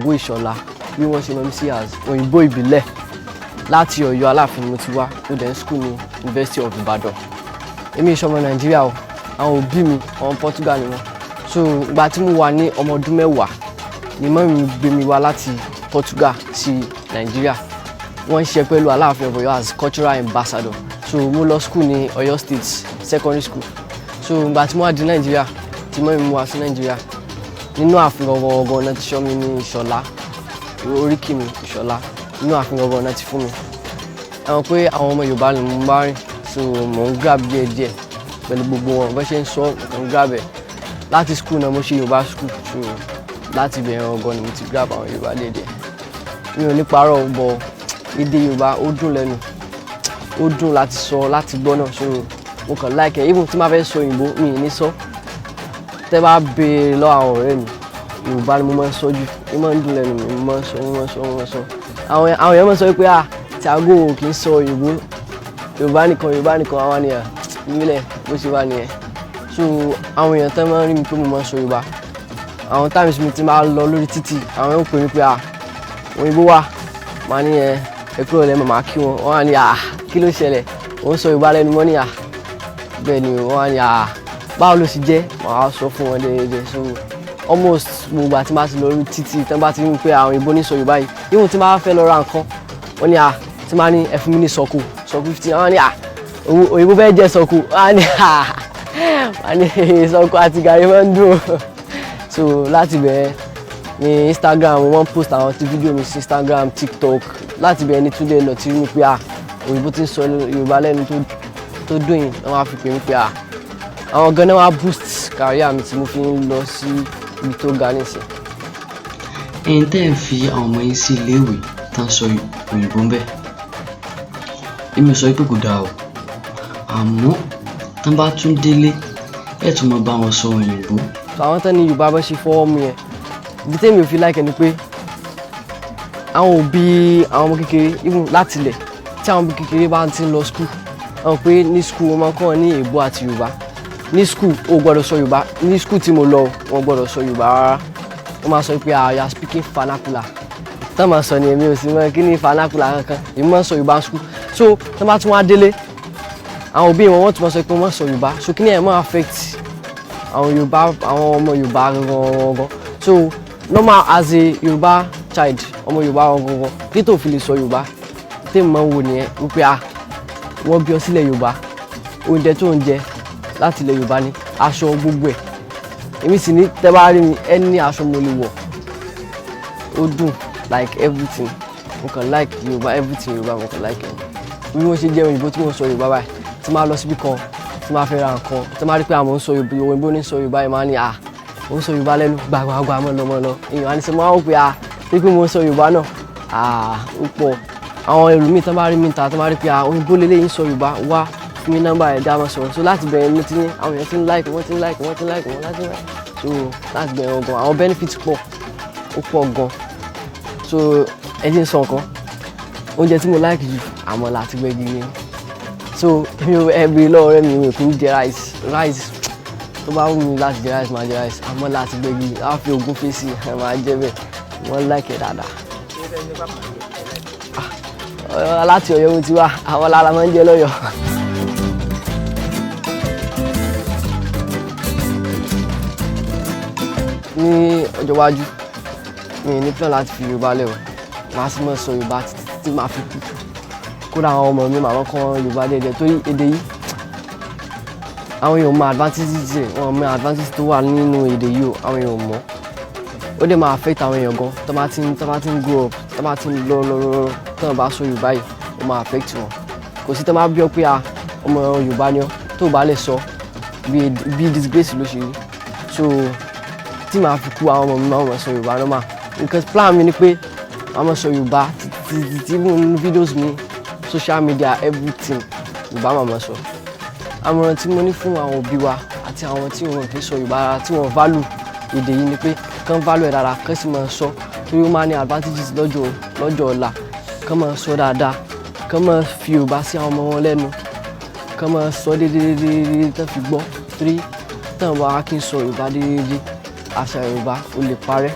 Tiago Ìṣọ bí wọ́n ṣe mọ̀ mí sí as Òyìnbó Ìbílẹ láti Ọ̀yọ́ Aláàfin mo ti wá mo dẹ̀ ń school ní University of Ibadan. Èmi ìṣọmọ Nàìjíríà o, àwọn òbí mi ọmọ Portugal ni wọ́n. So ìgbà tí mo wà ní ọmọ ọdún 10 ni mọ́ mi gbé mi wá láti Portugal sí Nàìjíríà. Wọ́n ń ṣe pẹ̀lú Aláàfin of Ọ̀yọ́ as cultural ambassador. So mo lọ school ní Ọ̀yọ́ State Secondary School. So ìgbà tí mo wá di Nàìjíríà tí mọ́ mi mú wá sí Nàìjíríà nínú ààfin gangan náà ti ṣọ́ mi ní Ìṣọ̀lá, oríkì mi Ìṣọ̀lá, nínú ààfin gangan náà ti fún mi. Àwọn pé àwọn ọmọ Yorùbá ni mo bá rìn, so mò ń grab díẹ̀ pẹ̀lú gbogbo wọn bó ṣe ń sọ mò ń grab ẹ̀. Láti school náà mo ṣe Yorùbá school, so láti ibẹ̀rẹ̀ gangan ni mo ti grab àwọn Yorùbá díẹ̀. Mi ò ní parọ́ bọ̀ èdè Yorùbá ó dùn lẹ́nu, ó dùn láti sọ láti gbọ́ náà, so mo kàn like ẹ̀. Even tí máa fẹ́ sọ Òyìnbó mi ì ní sọ. Tẹ́ bá béèrè lọ́wọ́ àwọn ọ̀rẹ́ mi, Yorùbá ni mo máa ń sọ jù, ó máa ń dùn lẹ́nu mi, mo máa ń sọ. Àwọn èèyàn máa ń sọ pé Tiago kì í sọ Òyìnbó, Yorùbá nìkan àwọn ènìyàn nílẹ̀ bó ṣe wà nìyẹn. So àwọn èèyàn tán máa ń rí mi pé mo máa ń sọ Yorùbá. Àwọn times mi ti máa lọ lórí títì, àwọn èèyàn pè mí pé Òyìnbó wà, màá ní ẹ kúrò lẹ́mọ̀ máa kí wọn. Wọ́n á ní kí ló ṣẹlẹ̀, òun sọ Yorùbá lẹ́nu mọ́ ní bẹ́ẹ̀ ni wọ́n á ní báwo ló ṣe jẹ́, màá sọ fún wọn déédéé. So almost gbogbo àti máa ti lọ rí títì tán bá ti rí pé àwọn Òyìnbó ní sọ Yorùbá yìí, even tí máa fẹ́ lọ ra nǹkan wọ́n ní tí máa ní ẹ fún mi ní sọ̀kù 50, wọ́n ní Òyìnbó fẹ́ jẹ sọ̀kù, wọ́n ní sọ̀kù àti gàrí máa ń dùn. So láti bẹ̀rẹ̀ ní Instagram wọ́n post àwọn fídíò mi sí Instagram, TikTok, láti bẹ̀rẹ̀ ní túnde lọ tí rí mi pé Òyìnbó ti ń sọ Yorùbá lẹ́nu tó dùn yìí, wọ́n á fi pè mí pé àwọn gan-an wá boost career mi tí mo fi ń lọ sí ibi tó ga nísìn. Ẹ̀yin tẹ́ ń fi àwọn ọmọ yín sí iléèwé tán sọ Òyìnbó ń bẹ̀. Èmi ò sọ pé kò dáa o, àmọ́ tán bá tún délé ẹ̀ tún máa bá wọn sọ Òyìnbó. Àwọn tán ní Yorùbá bá ṣe fọwọ́ mu yẹn, ibi tẹ́mi ò fi like ni pé àwọn òbí àwọn ọmọ kékeré even láti ilẹ̀ tí àwọn ọmọ kékeré bá ti ń lọ school, àwọn pé ní school wọ́n máa kọ́ wọn ní èèbó àti Yorùbá. Ní school o gbọ́dọ̀ sọ Yorùbá, ní school tí mo lọ wọ́n gbọ́dọ̀ sọ Yorùbá rárá. Wọ́n máa sọ pé you are speaking vernacular. Tán máa sọ ni èmi ò sí mọ̀ kí ni vernacular kankan, èmi máa ń sọ Yorùbá school. So tán bá tún wá délé àwọn òbí wọn wọ́n tún máa sọ pé wọ́n sọ Yorùbá, so kí ni ẹ̀ máa affect àwọn Yorùbá, àwọn ọmọ Yorùbá gangan. So normal as a Yorùbá child, ọmọ Yorùbá gangan kí tó fi lè sọ Yorùbá tèmi máa ń wò nìyẹn wípé wọ́n bí ọ sílẹ̀ Yorùbá, oúnjẹ tó ń jẹ láti ilẹ̀ Yorùbá ni, aṣọ gbogbo ẹ̀. Èmi sì ní tẹ́ bá rí mi ẹni aṣọ mo lè wọ̀, ó dùn like everything. Mo kàn like Yorùbá, everything Yorùbá mo kàn like ẹ̀. Bí wọ́n ṣe jẹ́ Òyìnbó tí mo sọ Yorùbá báyìí, tí máa lọ síbi kan, tí máa fẹ́ ra nǹkan, tí máa rí pé àmọ́ ń sọ Òyìnbó ní sọ Yorùbá yìí, máa ní ó ń sọ Yorùbá lẹ́nu gbàgbàgbà mọ́ lọ. Èèyàn á ní sẹ́ máa wò pé pé mo ń sọ Yorùbá náà ó pọ̀. Àwọn ẹlòmíì tán bá rí mi ta tán bá rí pé Òyìnbó lélẹ́yìn sọ Yorùbá wá fún mi nọ́mbà ẹ̀ dá máa sọ̀rọ̀. So láti bẹ̀rẹ̀ ní ti ní àwọn èèyàn ti ń like wọ́n láti like. So láti bẹ̀rẹ̀ gan àwọn benefits pọ̀, ó pọ̀ gan. So ẹ jẹ́ n sọ nǹkan, oúnjẹ tí mo like jù àmàlà àti gbẹ̀gìrì ni. So èmi ò ẹbí lọ́wọ́ rẹ̀ mi ò kí ń jẹ rice tó bá wù mí láti jẹ rice máa jẹ rice, àmàlà àti gbẹ̀gìrì á fi ogún fèsì máa jẹ bẹ́ẹ̀, wọ́n like ẹ̀ dáadáa. Láti Ọ̀yọ́ mo ti wá, àwọn lára máa ń jẹ lọ́yọ̀ọ́. Ní ọjọ́ iwájú mi ní plan láti fi Yorùbá lẹ̀ o, màá sì máa sọ Yorùbá títí máa fi kú. Kódà àwọn ọmọ mi màá kọ́ Yorùbá déédéé torí èdè yìí àwọn èèyàn mọ advantages rẹ̀, wọ́n mọ advantages tó wà nínú èdè yìí o, àwọn èèyàn mọ̀. Ó dẹ̀ máa affect àwọn èèyàn gan tó bá ti ń grow up, tó bá ti ń lọ tó bá sọ Yorùbá yìí ó máa affect wọn. Kò sí tó máa bí ọ pé ọmọ Yorùbá ni ọ tó bá lè sọ bí disgrace ló ṣe rí. So tí màá fi kú àwọn ọmọ mi máa sọ Yorùbá normal. Because plan mi ni pé màá máa sọ Yorùbá títí even videos mi, social media, everything Yorùbá máa sọ. Àmọ̀ràn tí mo ní fún àwọn òbí wa àti àwọn tí wọ́n fi sọ Yorùbá rárá, tí wọ́n value èdè yìí ni pé kán value ẹ̀ dáadáa, kán sì máa sọ torí ó máa ní advantages lọ́jọ́ ọ̀la. Kán máa sọ dáadáa, kán máa fi Yorùbá sí àwọn ọmọ wọn lẹ́nu, kán máa sọ déédéé tán fi gbọ́ torí tán bá kí n sọ Yorùbá déédéé, àṣà Yorùbá ó lè parẹ́.